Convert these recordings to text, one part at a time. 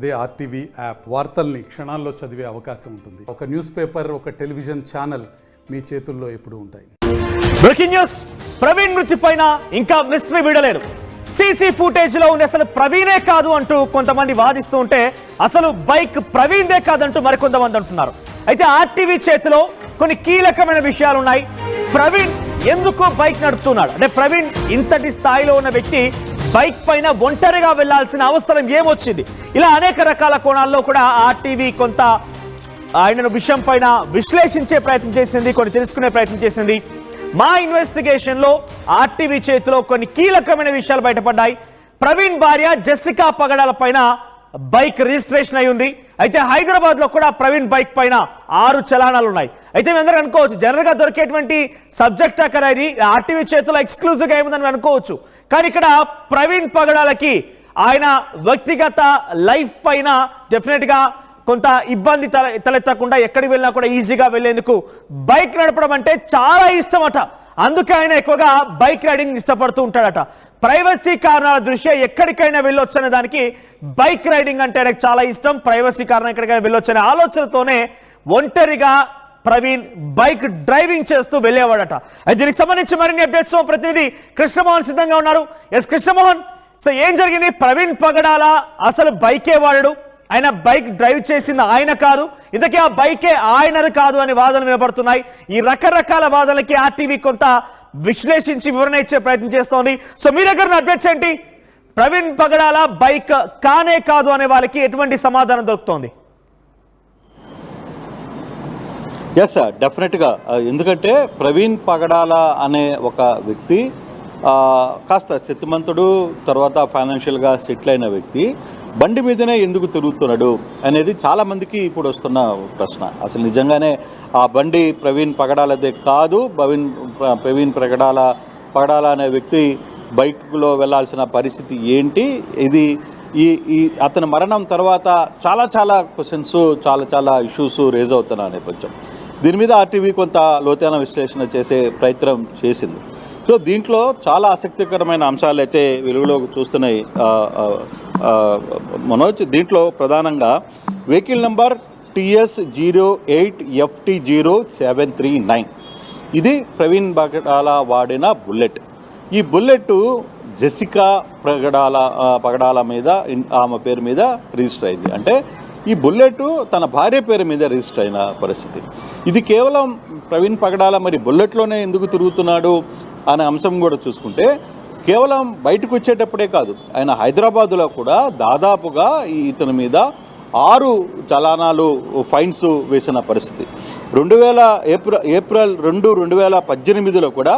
అదే RTV app వార్తల్ని క్షణాల్లో చదివే అవకాశం ఉంటుంది. ఒక న్యూస్ పేపర్, ఒక టెలివిజన్ ఛానల్ మీ చేతుల్లో ఎప్పుడూ ఉంటాయి. బ్రేకింగ్ న్యూస్, ప్రవీణ్ మృతి పైన ఇంకా మిస్టరీ వీడలేరు. సీసీ ఫుటేజ్ లో ఉన్న అసలు ప్రవీణే కాదు అంటూ కొంతమంది వాదిస్తూ ఉంటే అసలు బైక్ ప్రవీణ్దే కాదంటూ మరికొంతమంది అంటున్నారు. అయితే ఆర్టీవీ చేతిలో కొన్ని కీలకమైన విషయాలు ఉన్నాయి. ప్రవీణ్ ఎందుకు బైక్ నడుపుతున్నాడు, అంటే ప్రవీణ్ ఇంతటి స్థాయిలో ఉన్న వ్యక్తి బైక్ పైన ఒంటరిగా వెళ్లాల్సిన అవసరం ఏమొచ్చింది, ఇలా అనేక రకాల కోణాల్లో కూడా ఆర్టీవీ కొంత ఆయన విషయం పైన విశ్లేషించే ప్రయత్నం చేసింది, కొన్ని తెలుసుకునే ప్రయత్నం చేసింది. మా ఇన్వెస్టిగేషన్ లో ఆర్టీవీ చేతిలో కొన్ని కీలకమైన విషయాలు బయటపడ్డాయి. ప్రవీణ్ భార్య జెసికా పగడాల పైన బైక్ రిజిస్ట్రేషన్ అయి ఉంది. అయితే హైదరాబాద్ లో కూడా ప్రవీణ్ బైక్ పైన 6 చలానాలు ఉన్నాయి. అయితే మీ అందరూ అనుకోవచ్చు జనరల్ గా దొరికేటువంటి సబ్జెక్ట్ అక్కడ ఇది ఆర్టీవీ చేతిలో ఎక్స్క్లూజివ్ గా ఏముందని అనుకోవచ్చు. కానీ ఇక్కడ ప్రవీణ్ పగడాలకి ఆయన వ్యక్తిగత లైఫ్ పైన డెఫినెట్ గా కొంత ఇబ్బంది తలెత్తకుండా ఎక్కడికి వెళ్ళినా కూడా ఈజీగా వెళ్లేందుకు బైక్ నడపడం అంటే చాలా ఇష్టమట. అందుకే ఆయన ఎక్కువగా బైక్ రైడింగ్ ఇష్టపడుతూ ఉంటాడట. ప్రైవసీ కారణాల దృష్ట్యా ఎక్కడికైనా వెళ్ళొచ్చు అనే దానికి బైక్ రైడింగ్ అంటే ఆయనకు చాలా ఇష్టం. ప్రైవసీ కారణం ఎక్కడికైనా వెళ్ళొచ్చు అనే ఆలోచనతోనే ఒంటరిగా ప్రవీణ్ బైక్ డ్రైవింగ్ చేస్తూ వెళ్ళేవాడట. అయితే దీనికి సంబంధించి మరిన్ని అప్డేట్స్ ప్రతినిధి కృష్ణమోహన్ సిద్ధంగా ఉన్నారు. ఎస్ కృష్ణమోహన్, సో ఏం జరిగింది? ప్రవీణ్ పగడాల అసలు బైకే వాడడు, ఆయన బైక్ డ్రైవ్ చేసింది ఆయన కాదు, ఇంతకీ ఆ బైకే ఆయనది కాదు అని వాదనలు వినపడుతున్నాయి. ఈ రకరకాల వాదనలకి ఆర్టీవీ కొంత విశ్లేషించి వివరణ ఇచ్చే ప్రయత్నం చేస్తోంది. సో మీ దగ్గర అప్డేట్స్ ఏంటి? ప్రవీణ్ పగడాల బైక్ కానే కాదు అనే వాళ్ళకి ఎటువంటి సమాధానం దొరుకుతోంది? ఎస్ సార్, డెఫినెట్గా. ఎందుకంటే ప్రవీణ్ పగడాల అనే ఒక వ్యక్తి కాస్త స్థితిమంతుడు, తర్వాత ఫైనాన్షియల్గా సెటిల్ అయిన వ్యక్తి బండి మీదనే ఎందుకు తిరుగుతున్నాడు అనేది చాలామందికి ఇప్పుడు వస్తున్న ప్రశ్న. అసలు నిజంగానే ఆ బండి ప్రవీణ్ పగడాలదే కాదు, ప్రవీణ్ పగడాల అనే వ్యక్తి బైక్లో వెళ్ళాల్సిన పరిస్థితి ఏంటి, ఇది ఈ అతని మరణం తర్వాత చాలా క్వశ్చన్స్, చాలా ఇష్యూస్ రేజ్ అవుతున్న నేపథ్యం. దీని మీద ఆర్టీవీ కొంత లోతైన విశ్లేషణ చేసే ప్రయత్నం చేసింది. సో దీంట్లో చాలా ఆసక్తికరమైన అంశాలు అయితే వెలుగులోకి చూస్తున్నాయి మనోజ్. దీంట్లో ప్రధానంగా వెహికల్ నెంబర్ TS08FT0739 ఇది ప్రవీణ్ పగడాల వాడిన బుల్లెట్. ఈ బుల్లెట్ జెసికా పగడాల మీద, ఆమె పేరు మీద రిజిస్టర్ అయింది. అంటే ఈ బుల్లెట్ తన భార్య పేరు మీద రిజిస్టర్ అయిన పరిస్థితి. ఇది కేవలం ప్రవీణ్ పగడాల మరి బుల్లెట్లోనే ఎందుకు తిరుగుతున్నాడు అనే అంశం కూడా చూసుకుంటే కేవలం బయటకు వచ్చేటప్పుడే కాదు, ఆయన హైదరాబాదులో కూడా దాదాపుగా ఇతని మీద 6 చలానాలు, ఫైన్స్ వేసిన పరిస్థితి. ఏప్రిల్ 2, 2018లో కూడా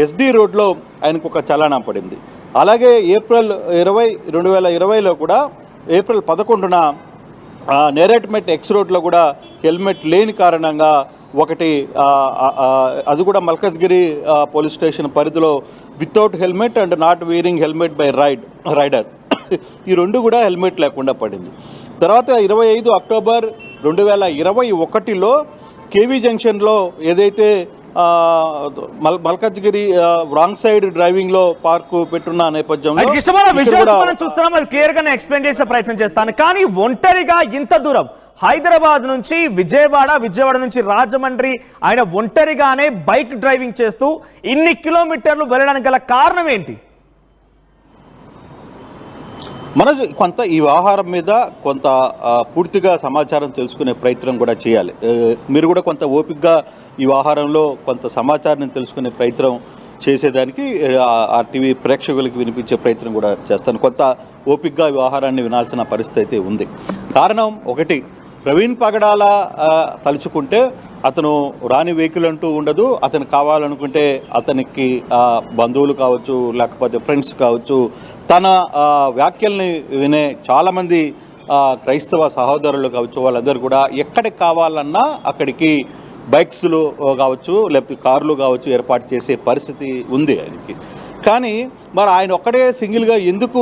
ఎస్డి రోడ్లో ఆయనకు ఒక చలానా పడింది. అలాగే ఏప్రిల్ 20, 2020లో కూడా ఏప్రిల్ 11న నేరేట్మెట్ ఎక్స్ రోడ్లో కూడా హెల్మెట్ లేని కారణంగా ఒకటి, అది కూడా మల్కజ్గిరి పోలీస్ స్టేషన్ పరిధిలో without helmet and not wearing helmet by rider ఈ 2 కూడా హెల్మెట్ లేకుండా పడింది. తర్వాత 25 అక్టోబర్ 2021లో కేవీ జంక్షన్లో ఏదైతే మల్కజ్గిరి రాంగ్ సైడ్ డ్రైవింగ్ లో పార్క్ పెట్టున్న నేపథ్యంలో చూస్తున్నాం. అది క్లియర్ గానే ఎక్స్ప్లెయిన్ చేసే ప్రయత్నం చేస్తాను. కానీ ఒంటరిగా ఇంత దూరం హైదరాబాద్ నుంచి విజయవాడ నుంచి రాజమండ్రి ఆయన ఒంటరిగానే బైక్ డ్రైవింగ్ చేస్తూ ఇన్ని కిలోమీటర్లు వెళ్ళడానికి గల కారణం ఏంటి? మనం కొంత ఈ వ్యవహారం మీద కొంత పూర్తిగా సమాచారం తెలుసుకునే ప్రయత్నం కూడా చేయాలి. మీరు కూడా కొంత ఓపికగా ఈ వ్యవహారంలో కొంత సమాచారాన్ని తెలుసుకునే ప్రయత్నం చేసేదానికి ఆర్టీవీ ప్రేక్షకులకి వినిపించే ప్రయత్నం కూడా చేస్తాను. కొంత ఓపికగా ఈ వ్యవహారాన్ని వినాల్సిన పరిస్థితి అయితే ఉంది. కారణం ఒకటి, ప్రవీణ్ పగడాల తలుచుకుంటే అతను రాని వెహికల్ అంటూ ఉండదు. అతను కావాలనుకుంటే అతనికి బంధువులు కావచ్చు, లేకపోతే ఫ్రెండ్స్ కావచ్చు, తన వ్యాఖ్యల్ని వినే చాలామంది క్రైస్తవ సహోదరులు కావచ్చు, వాళ్ళందరూ కూడా ఎక్కడికి కావాలన్నా అక్కడికి బైక్స్లు కావచ్చు, లేకపోతే కార్లు కావచ్చు ఏర్పాటు చేసే పరిస్థితి ఉంది ఆయనకి. కానీ మరి ఆయన ఒక్కడే సింగిల్గా ఎందుకు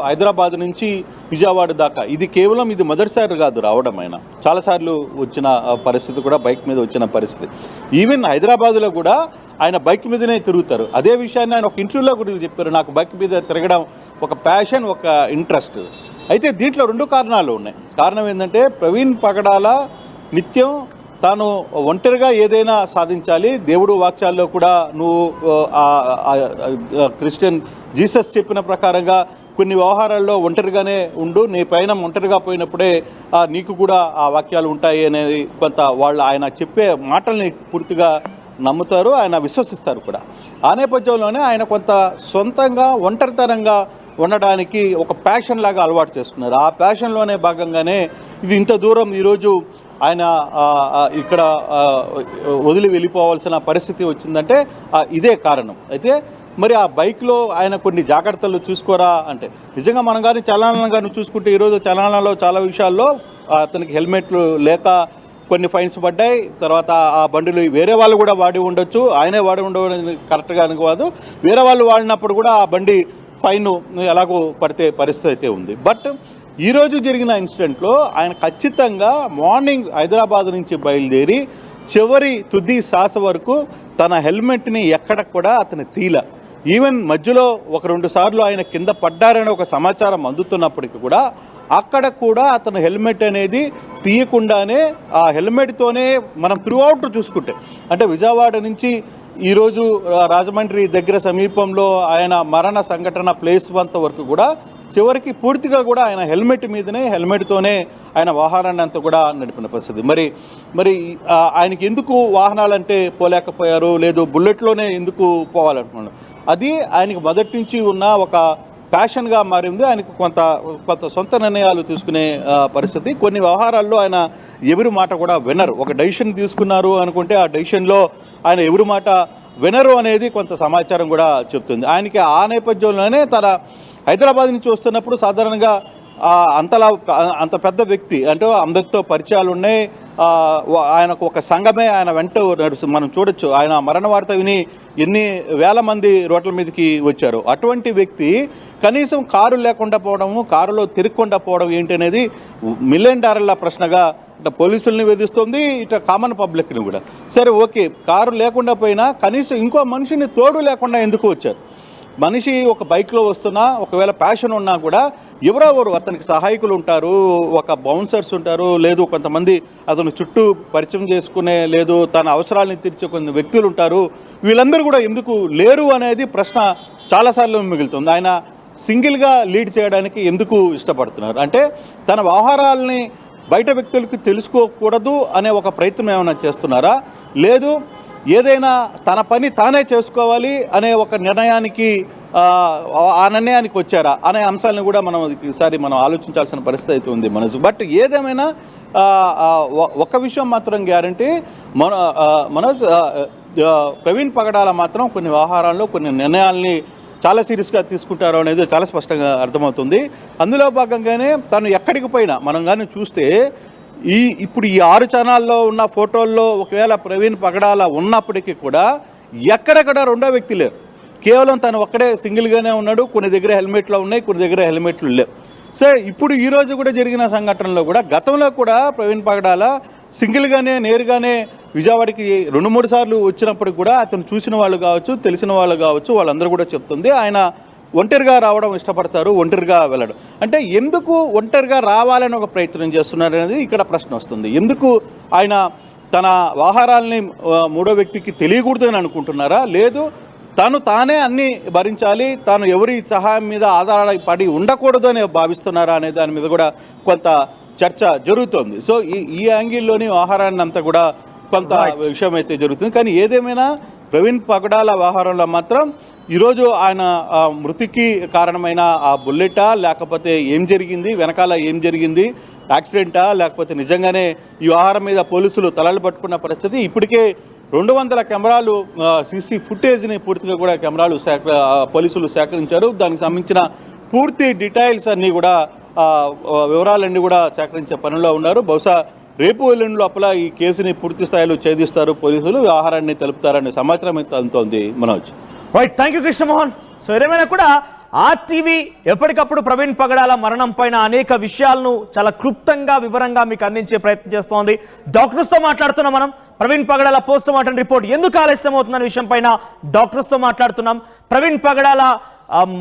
హైదరాబాద్ నుంచి విజయవాడ దాకా, ఇది కేవలం ఇది మొదటిసారి కాదు రావడం, ఆయన చాలాసార్లు వచ్చిన పరిస్థితి కూడా బైక్ మీద వచ్చిన పరిస్థితి. ఈవెన్ హైదరాబాద్లో కూడా ఆయన బైక్ మీదనే తిరుగుతారు. అదే విషయాన్ని ఆయన ఒక ఇంటర్వ్యూలో కూడా చెప్పారు, నాకు బైక్ మీద తిరగడం ఒక ప్యాషన్, ఒక ఇంట్రెస్ట్. అయితే దీంట్లో 2 కారణాలు ఉన్నాయి. కారణం ఏంటంటే ప్రవీణ్ పగడాల నిత్యం తాను ఒంటరిగా ఏదైనా సాధించాలి. దేవుడు వాక్యాల్లో కూడా నువ్వు క్రిస్టియన్ జీసస్ చెప్పిన ప్రకారంగా కొన్ని వ్యవహారాల్లో ఒంటరిగానే ఉండు, నీ పైన ఒంటరిగా పోయినప్పుడే నీకు కూడా ఆ వాక్యాలు ఉంటాయి అనేది కొంత వాళ్ళు ఆయన చెప్పే మాటల్ని పూర్తిగా నమ్ముతారు, ఆయన విశ్వసిస్తారు కూడా. ఆ నేపథ్యంలోనే ఆయన కొంత సొంతంగా ఒంటరితనంగా ఉండడానికి ఒక ప్యాషన్ లాగా అలవాటు చేసుకున్నారు. ఆ ప్యాషన్లోనే భాగంగానే ఇది ఇంత దూరం ఈరోజు ఆయన ఇక్కడ వదిలి వెళ్ళిపోవాల్సిన పరిస్థితి వచ్చిందంటే ఇదే కారణం. అయితే మరి ఆ బైక్లో ఆయన కొన్ని జాగ్రత్తలు చూసుకోరా అంటే నిజంగా మనం కానీ చలనాలను కానీ చూసుకుంటే ఈరోజు చలనాలలో చాలా విషయాల్లో అతనికి హెల్మెట్లు లేక కొన్ని ఫైన్స్ పడ్డాయి. తర్వాత ఆ బండిలు వేరే వాళ్ళు కూడా వాడి ఉండొచ్చు, ఆయనే వాడి ఉండడం కరెక్ట్గా అనుకోదు, వేరే వాళ్ళు వాడినప్పుడు కూడా ఆ బండి ఫైన్ ఎలాగో పడితే పరిస్థితి అయితే ఉంది. బట్ ఈరోజు జరిగిన ఇన్సిడెంట్లో ఆయన ఖచ్చితంగా మార్నింగ్ హైదరాబాద్ నుంచి బయలుదేరి చివరి తుది శ్వాస వరకు తన హెల్మెట్ని ఎక్కడ కూడా అతను తీల. ఈవెన్ మధ్యలో 1-2 సార్లు ఆయన కింద పడ్డారని ఒక సమాచారం అందుతున్నప్పటికీ కూడా అక్కడ కూడా అతను హెల్మెట్ అనేది తీయకుండానే ఆ హెల్మెట్తోనే మనం త్రూఅవుట్ చూసుకుంటే అంటే విజయవాడ నుంచి ఈరోజు రాజమండ్రి దగ్గర సమీపంలో ఆయన మరణ సంఘటన ప్లేస్ అంత వరకు కూడా చివరికి పూర్తిగా కూడా ఆయన హెల్మెట్ మీదనే హెల్మెట్తోనే ఆయన వాహనాన్ని అంతా కూడా నడిపిన పరిస్థితి. మరి ఆయనకి ఎందుకు వాహనాలంటే పోలేకపోయారు, లేదు బుల్లెట్లోనే ఎందుకు పోవాలనుకున్నాడు, అది ఆయనకి మొదటి నుంచి ఉన్న ఒక ప్యాషన్గా మారింది. ఆయనకు కొంత సొంత నిర్ణయాలు తీసుకునే పరిస్థితి. కొన్ని వ్యవహారాల్లో ఆయన ఎవరి మాట కూడా వినరు. ఒక డెసిషన్ తీసుకున్నారు అనుకుంటే ఆ డెసిషన్లో ఆయన ఎవరి మాట వినరు అనేది కొంత సమాచారం కూడా చెప్తుంది. ఆయనకి ఆ నేపథ్యంలోనే తన హైదరాబాద్ నుంచి వస్తున్నప్పుడు సాధారణంగా అంత పెద్ద వ్యక్తి అంటే అందరితో పరిచయాలు ఉన్నాయి. ఆయనకు ఒక సంఘమే ఆయన వెంట నడుస్తుంది. మనం చూడొచ్చు ఆయన మరణ వార్త విని ఎన్ని వేల మంది రోడ్ల మీదకి వచ్చారు. అటువంటి వ్యక్తి కనీసం కారు లేకుండా పోవడము, కారులో తిరగకుండా పోవడం ఏంటి అనేది $1 మిలియన్ ప్రశ్నగా ఇట్లా పోలీసుల్ని వేధిస్తుంది, ఇట్లా కామన్ పబ్లిక్ని కూడా. సరే ఓకే, కారు లేకుండా పోయినా కనీసం ఇంకో మనిషిని తోడు లేకుండా ఎందుకు వచ్చారు? మనిషి ఒక బైక్లో వస్తున్నా ఒకవేళ ప్యాషన్ ఉన్నా కూడా ఎవరెవరు అతనికి సహాయకులు ఉంటారు, ఒక బౌన్సర్స్ ఉంటారు, లేదు కొంతమంది అతను చుట్టూ పరిచయం చేసుకునే లేదు తన అవసరాలను తీర్చే కొన్ని వ్యక్తులు ఉంటారు. వీళ్ళందరూ కూడా ఎందుకు లేరు అనేది ప్రశ్న చాలాసార్లు మిగులుతుంది. ఆయన సింగిల్గా లీడ్ చేయడానికి ఎందుకు ఇష్టపడుతున్నారు అంటే తన వ్యవహారాలని బయట వ్యక్తులకు తెలుసుకోకూడదు అనే ఒక ప్రయత్నం ఏమైనా చేస్తున్నారా, లేదు ఏదైనా తన పని తానే చేసుకోవాలి అనే ఒక నిర్ణయానికి ఆ నిర్ణయానికి వచ్చారా అనే అంశాలను కూడా ఈసారి మనం ఆలోచించాల్సిన పరిస్థితి అయితే ఉంది మనసు. బట్ ఏదేమైనా ఒక విషయం మాత్రం గ్యారంటీ, మనోజ్ ప్రవీణ్ పగడాల మాత్రం కొన్ని వ్యవహారాల్లో కొన్ని నిర్ణయాల్ని చాలా సీరియస్గా తీసుకుంటారు అనేది చాలా స్పష్టంగా అర్థమవుతుంది. అందులో భాగంగానే తను ఎక్కడికి పోయినా మనం కానీ చూస్తే ఇప్పుడు ఈ 6 ఛానల్లో ఉన్న ఫోటోల్లో ఒకవేళ ప్రవీణ్ పగడాల ఉన్నప్పటికీ కూడా ఎక్కడెక్కడ రెండో వ్యక్తి లేరు. కేవలం తను ఒక్కడే సింగిల్గానే ఉన్నాడు. కొన్ని దగ్గర హెల్మెట్లు ఉన్నాయి, కొన్ని దగ్గర హెల్మెట్లు లేవు. సో ఇప్పుడు ఈరోజు కూడా జరిగిన సంఘటనలో కూడా గతంలో కూడా ప్రవీణ్ పగడాల సింగిల్గానే నేరుగానే విజయవాడకి 2-3 సార్లు వచ్చినప్పటికి కూడా అతను చూసిన వాళ్ళు కావచ్చు, తెలిసిన వాళ్ళు కావచ్చు, వాళ్ళందరూ కూడా చెప్తుంది ఆయన ఒంటరిగా రావడం ఇష్టపడతారు, ఒంటరిగా వెళ్ళడం. అంటే ఎందుకు ఒంటరిగా రావాలని ఒక ప్రయత్నం చేస్తున్నారు అనేది ఇక్కడ ప్రశ్న వస్తుంది. ఎందుకు ఆయన తన వ్యవహారాలని మూడో వ్యక్తికి తెలియకూడదని అనుకుంటున్నారా, లేదు తానే అన్నీ భరించాలి, తాను ఎవరి సహాయం మీద ఆధారపడి ఉండకూడదు అని భావిస్తున్నారా అనే దాని మీద కూడా కొంత చర్చ జరుగుతోంది. సో ఈ యాంగిల్లోని వ్యవహారాన్ని అంతా కూడా కొంత విషయం అయితే జరుగుతుంది. కానీ ఏదేమైనా ప్రవీణ్ పగడాల వ్యవహారంలో మాత్రం ఈరోజు ఆయన మృతికి కారణమైన ఆ బుల్లెటా, లేకపోతే ఏం జరిగింది వెనకాల, ఏం జరిగింది యాక్సిడెంటా, లేకపోతే నిజంగానే ఈ వ్యవహారం మీద పోలీసులు తలలు పట్టుకున్న పరిస్థితి. ఇప్పటికే 200 కెమెరాలు సీసీ ఫుటేజ్ని పూర్తిగా కూడా పోలీసులు సేకరించారు. దానికి సంబంధించిన పూర్తి డీటెయిల్స్ అన్నీ కూడా వివరాలన్నీ కూడా సేకరించే పనిలో ఉన్నారు. బహుశా రేపు ఎల్లుండి లోపల ఈ కేసుని పూర్తి స్థాయిలో ఛేదిస్తారు పోలీసులు, వ్యవహారాన్ని తెలుపుతారనే సమాచారం అయితే అందుతోంది Manoj. Right, thank you Krishnamohan. So ఏదేమైనా కూడా RTV ఎప్పటికప్పుడు ప్రవీణ్ పగడాల మరణం పైన అనేక విషయాలను చాలా క్లుప్తంగా వివరంగా మీకు అందించే ప్రయత్నం చేస్తోంది. డాక్టర్స్తో మాట్లాడుతున్నాం మనం. ప్రవీణ్ పగడాల పోస్ట్ మార్టం రిపోర్ట్ ఎందుకు ఆలస్యం అవుతుందనే విషయం పైన డాక్టర్స్తో మాట్లాడుతున్నాం. ప్రవీణ్ పగడాల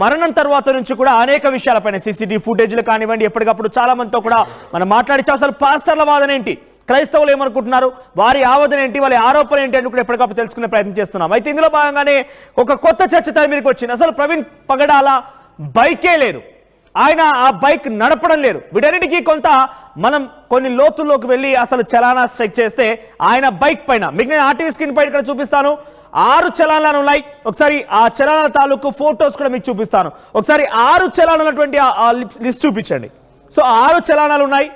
మరణం తర్వాత నుంచి కూడా అనేక విషయాలపైన సీసీటీవీ ఫుటేజ్లు కానివ్వండి, ఎప్పటికప్పుడు చాలా మందితో కూడా మనం మాట్లాడించాం. అసలు పాస్టర్ల వాదన ఏంటి, క్రైస్తవులు ఏమనుకుంటున్నారు, వారి ఆవేదన ఏంటి, వాళ్ళ ఆరోపణ ఏంటి అని కూడా ఎప్పటికప్పుడు తెలుసుకునే ప్రయత్నం చేస్తున్నాం. అయితే ఇందులో భాగంగానే ఒక కొత్త చర్చ తెర మీదకి వచ్చింది. అసలు ప్రవీణ్ పగడాల బైకే లేదు, ఆయన ఆ బైక్ నడపడం లేదు. వీటన్నిటికీ కొంత మనం కొన్ని లోతుల్లోకి వెళ్ళి అసలు చలానా చెక్ చేస్తే ఆయన బైక్ పైన, మీకు నేను ఆర్టీవీ స్క్రీన్ పైన ఇక్కడ చూపిస్తాను, 6 చలానాలు ఉన్నాయి. ఒకసారి ఆ చలానాల తాలూకు ఫొటోస్ కూడా మీకు చూపిస్తాను. ఒకసారి 6 చలానాలు ఉన్నటువంటి ఆ లిస్ట్ చూపించండి. సో 6 చలానాలు ఉన్నాయి.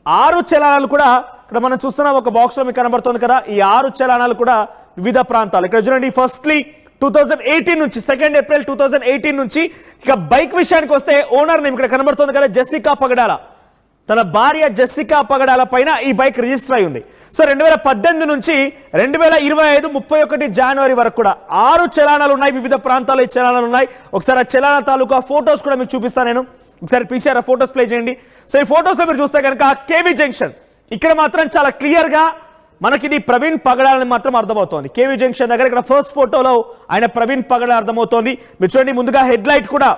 6 చలానాలు కూడా ఇక్కడ మనం చూస్తున్నాం, ఒక బాక్స్ లో మీకు కనబడుతుంది కదా. ఈ 6 చలానాలు కూడా వివిధ ప్రాంతాలు. ఇక్కడ చూడండి, ఫస్ట్లీ 2018 నుంచి 2 ఏప్రిల్ 2018 నుంచి. ఇక బైక్ విషయానికి వస్తే ఓనర్ నేమ్ ఇక్కడ కనబడుతుంది కదా, జెసికా పగడాల. తన భార్య జెసికా పగడాల పైన ఈ బైక్ రిజిస్టర్ అయి ఉంది. సో 2018 నుంచి 2025 31 జనవరి వరకు కూడా 6 చలానాలు ఉన్నాయి. వివిధ ప్రాంతాల్లో ఈ చలానాలు ఉన్నాయి. ఒకసారి ఆ చలానా తాలూకా ఫొటోస్ కూడా మీకు చూపిస్తాను నేను. ఒకసారి పీసీఆర్ ఫొటోస్ ప్లే చేయండి. సో ఈ ఫొటోస్ లో మీరు చూస్తే కనుక కేవీ జంక్షన్ ఇక్కడ మాత్రం చాలా క్లియర్ గా మనకి ఇది ప్రవీణ్ పగడాలని మాత్రం అర్థమవుతోంది. కేవీ జంక్షన్ దగ్గర ఇక్కడ ఫస్ట్ ఫోటోలో ఆయన ప్రవీణ్ పగడ అర్థమవుతోంది. మీరు చూడండి, ముందుగా హెడ్ లైట్ కూడా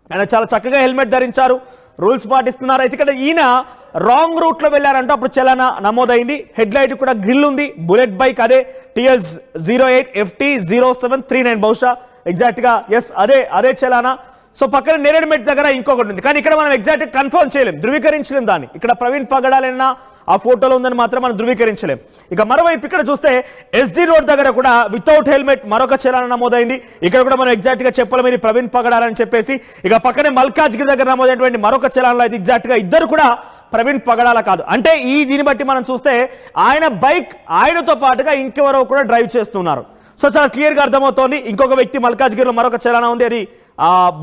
ఆయన చాలా చక్కగా హెల్మెట్ ధరించారు, రూల్స్ పాటిస్తున్నారు. అయితే ఇక్కడ ఈయన రాంగ్ రూట్ లో వెళ్ళారంటే అప్పుడు చలానా నమోదైంది. హెడ్ లైట్ కూడా గ్రిల్ ఉంది, బుల్లెట్ బైక్ అదే TS 08 FT 0739 బహుశా ఎగ్జాక్ట్ గా ఎస్ అదే చలానా. సో పక్కన నేరేడుమెట్ దగ్గర ఇంకొకటి ఉంది, కానీ ఇక్కడ మనం ఎగ్జాక్ట్ కన్ఫర్మ్ చేయలేం, ధృవీకరించలేం దాన్ని. ఇక్కడ ప్రవీణ్ పగడాలైనా ఆ ఫోటోలో ఉందని మాత్రం మనం ధృవీకరించలేం. ఇక మరోవైపు ఇక్కడ చూస్తే SG రోడ్ దగ్గర కూడా వితౌట్ హెల్మెట్ మరొక చలానా నమోదైంది. ఇక్కడ కూడా మనం ఎగ్జాక్ట్ గా చెప్పలేం ఇది ప్రవీణ్ పగడాలని చెప్పేసి. ఇక పక్కనే మల్కాజ్గిరి దగ్గర నమోదైనటువంటి మరొక చలానాలో అయితే ఎగ్జాక్ట్ గా ఇద్దరు కూడా ప్రవీణ్ పగడాల కాదు. అంటే దీన్ని బట్టి మనం చూస్తే ఆయన బైక్ ఆయనతో పాటుగా ఇంకెవరో కూడా డ్రైవ్ చేస్తున్నారు. సో చాలా క్లియర్ గా అర్థమవుతోంది. ఇంకొక వ్యక్తి మల్కాజ్గిరిలో మరొక చలానా ఉంది, అది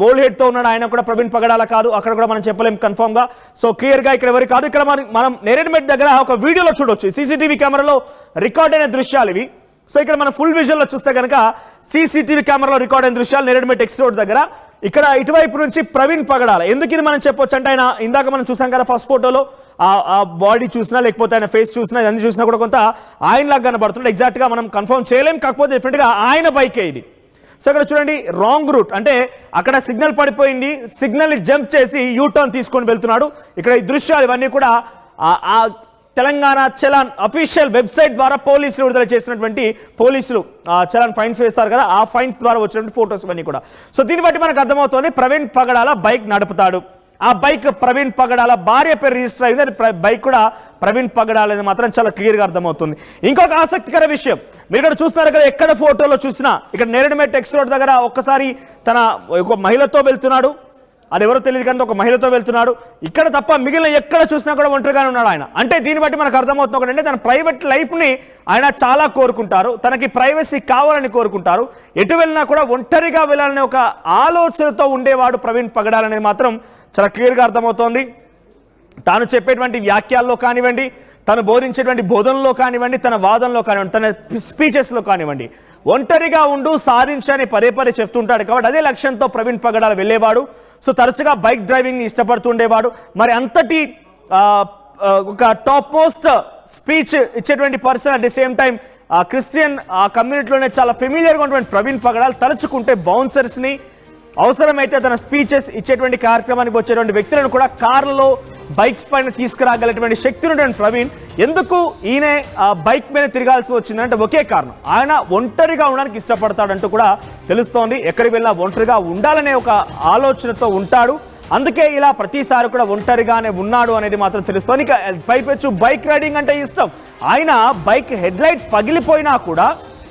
బోల్డ్ హెడ్ తో ఉన్నాడు, ఆయన కూడా ప్రవీణ్ పగడాల కాదు. అక్కడ కూడా మనం చెప్పలేం కన్ఫర్మ్ గా. సో క్లియర్ గా ఇక్కడ ఎవరి కాదు. ఇక్కడ మనం నేరేడుమెట్ దగ్గర ఒక వీడియోలో చూడొచ్చు, సీసీటీవీ కెమెరాలో రికార్డ్ అయిన దృశ్యాలు ఇవి. సో ఇక్కడ మనం ఫుల్ విజువల్ లో చూస్తే కనుక సీసీటీవీ కెమెరాలో రికార్డ్ అయిన దృశ్యాలు నేరేడుమెట్ ఎక్స్ రోడ్ దగ్గర. ఇక్కడ ఇటువైపు నుంచి ప్రవీణ్ పగడాల. ఎందుకు ఇది మనం చెప్పొచ్చు అంటే, ఆయన ఇందాక మనం చూసాం కదా ఫస్ట్ ఫోటోలో ఆ బాడీ చూసినా లేకపోతే ఆయన ఫేస్ చూసినా ఇవన్నీ చూసినా కూడా కొంత ఆయనలాగా కనబడుతుంది. ఎగ్జాక్ట్ గా మనం కన్ఫర్మ్ చేయలేం, కాకపోతే డెఫినెట్ గా ఆయన బైకే ఇది. సో ఇక్కడ చూడండి, రాంగ్ రూట్ అంటే అక్కడ సిగ్నల్ పడిపోయింది, సిగ్నల్ ని జంప్ చేసి యూటర్న్ తీసుకొని వెళ్తున్నాడు. ఇక్కడ ఈ దృశ్యాలు ఇవన్నీ కూడా తెలంగాణ చలాన్ అఫీషియల్ వెబ్సైట్ ద్వారా పోలీసులు విడుదల చేసినటువంటి, పోలీసులు చలాన్ ఫైన్స్ వేస్తారు కదా, ఆ ఫైన్స్ ద్వారా వచ్చినటువంటి ఫోటోస్ ఇవన్నీ కూడా. సో దీన్ని బట్టి మనకు అర్థమవుతుంది ప్రవీణ్ పగడాల బైక్ నడుపుతాడు. ఆ బైక్ ప్రవీణ్ పగడాల భార్య పేరు రిజిస్టర్ అయింది, అది బైక్ కూడా ప్రవీణ్ పగడాల అనేది మాత్రం చాలా క్లియర్గా అర్థమవుతుంది. ఇంకొక ఆసక్తికర విషయం, మీరు ఇక్కడ చూస్తున్నారు కదా, ఎక్కడ ఫోటోలో చూసినా ఇక్కడ నేరేడుమెట్ ఎక్స్ రోడ్ దగ్గర ఒక్కసారి తన ఒక మహిళతో వెళ్తున్నాడు, అది ఎవరో తెలియదు కానీ ఒక మహిళతో వెళ్తున్నాడు. ఇక్కడ తప్ప మిగిలిన ఎక్కడ చూసినా కూడా ఒంటరిగానే ఉన్నాడు ఆయన. అంటే దీన్ని బట్టి మనకు అర్థమవుతుంది ఒకటంటే, తన ప్రైవేట్ లైఫ్ని ఆయన చాలా కోరుకుంటారు, తనకి ప్రైవసీ కావాలని కోరుకుంటారు. ఎటు వెళ్ళినా కూడా ఒంటరిగా వెళ్ళాలనే ఒక ఆలోచనతో ఉండేవాడు ప్రవీణ్ పగడాలనేది మాత్రం చాలా క్లియర్గా అర్థమవుతోంది. తాను చెప్పేటువంటి వ్యాఖ్యల్లో కానివ్వండి, తను బోధించేటువంటి బోధనలో కానివ్వండి, తన వాదనలో కానివ్వండి, తన స్పీచెస్లో కానివ్వండి, ఒంటరిగా ఉండు సాధించని పదే చెప్తుంటాడు. కాబట్టి అదే లక్ష్యంతో ప్రవీణ్ పగడాల వెళ్ళేవాడు. సో తరచుగా బైక్ డ్రైవింగ్ ఇష్టపడుతుండేవాడు. మరి అంతటి ఒక టాప్ మోస్ట్ స్పీచ్ ఇచ్చేటువంటి person, at the same time Christian కమ్యూనిటీలోనే చాలా ఫెమిలియర్గా ఉన్నటువంటి ప్రవీణ్ పగడాల తలుచుకుంటే బౌన్సర్స్ని, అవసరమైతే తన స్పీచెస్ ఇచ్చేటువంటి కార్యక్రమానికి వచ్చేటువంటి వ్యక్తులను కూడా కార్లలో బైక్స్ పైన తీసుకురాగలటువంటి శక్తి ఉన్నటువంటి ప్రవీణ్ ఎందుకు ఈయన బైక్ మీద తిరగాల్సి వచ్చిందంటే ఒకే కారణం, ఆయన ఒంటరిగా ఉండడానికి ఇష్టపడతాడంటూ కూడా తెలుస్తోంది. ఎక్కడికి వెళ్ళినా ఒంటరిగా ఉండాలనే ఒక ఆలోచనతో ఉంటాడు. అందుకే ఇలా ప్రతిసారి కూడా ఒంటరిగానే ఉన్నాడు అనేది మాత్రం తెలుస్తోంది. ఇక పైపెచ్చు బైక్ రైడింగ్ అంటే ఇష్టం. ఆయన బైక్ హెడ్ లైట్ పగిలిపోయినా కూడా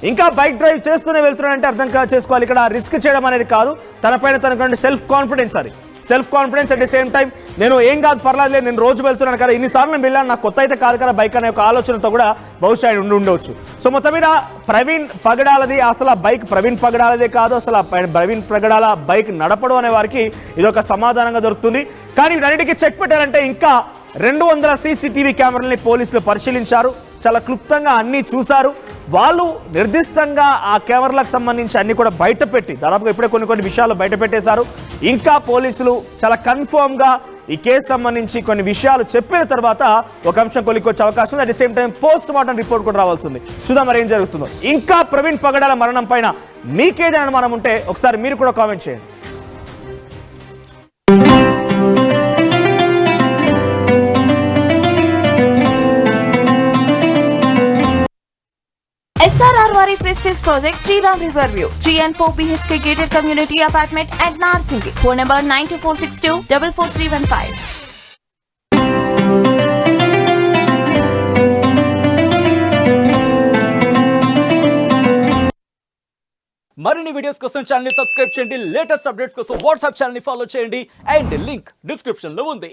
ఇంకా బైక్ డ్రైవ్ చేస్తూనే వెళ్తున్నాడంటే అర్థం చేసుకోవాలి, ఇక్కడ రిస్క్ చేయడం అనేది కాదు, తనపైన తనకంటే సెల్ఫ్ కాన్ఫిడెన్స్. అది self confidence. At the same time నేను ఏం కాదు పర్లేదు, నేను రోజు వెళ్తున్నాను కదా, ఇన్నిసార్లు నేను వెళ్ళాను, నాకు కొత్త అయితే కాదు కదా బైక్ అనే ఒక ఆలోచనతో కూడా బహుశా ఆయన ఉండవచ్చు. సో మొత్తం మీద ప్రవీణ్ పగడాలది అసలు ఆ బైక్ ప్రవీణ్ పగడాలదే కాదు, అసలు ప్రవీణ్ పగడాల బైక్ నడపడం అనే వారికి ఇది ఒక సమాధానంగా దొరుకుతుంది. కానీ వీటన్నిటికీ చెక్ పెట్టాలంటే ఇంకా 200 సీసీటీవీ కెమెరాలని పోలీసులు పరిశీలించారు, చాలా క్లుప్తంగా అన్నీ చూశారు. వాళ్ళు నిర్దిష్టంగా ఆ కెమెరాలకు సంబంధించి అన్ని కూడా బయట పెట్టి దాదాపుగా ఇప్పుడే కొన్ని విషయాలు బయట పెట్టేశారు. ఇంకా పోలీసులు చాలా కన్ఫర్మ్గా ఈ కేసు సంబంధించి కొన్ని విషయాలు చెప్పిన తర్వాత ఒక అంశం కొలికొచ్చే అవకాశం ఉంది. At the same time post mortem report కూడా రావాల్సి ఉంది. చూద్దాం మరి ఏం జరుగుతుందో. ఇంకా ప్రవీణ్ పగడాల మరణం పైన మీకేదైనా అనుమానం ఉంటే ఒకసారి మీరు కూడా కామెంట్ చేయండి. SRR Vari Prestige Project Sriram Riverview 3 and 4 BHK gated community apartment at Narsingi. Phone number 92462 44315. మరిన్ని వీడియోస్ కోసం ఛానల్ ని సబ్స్క్రైబ్ చేయండి. లేటెస్ట్ అప్డేట్స్ కోసం వాట్సాప్ ఛానల్ ని ఫాలో చేయండి అండ్ లింక్ డిస్క్రిప్షన్ లో ఉంది.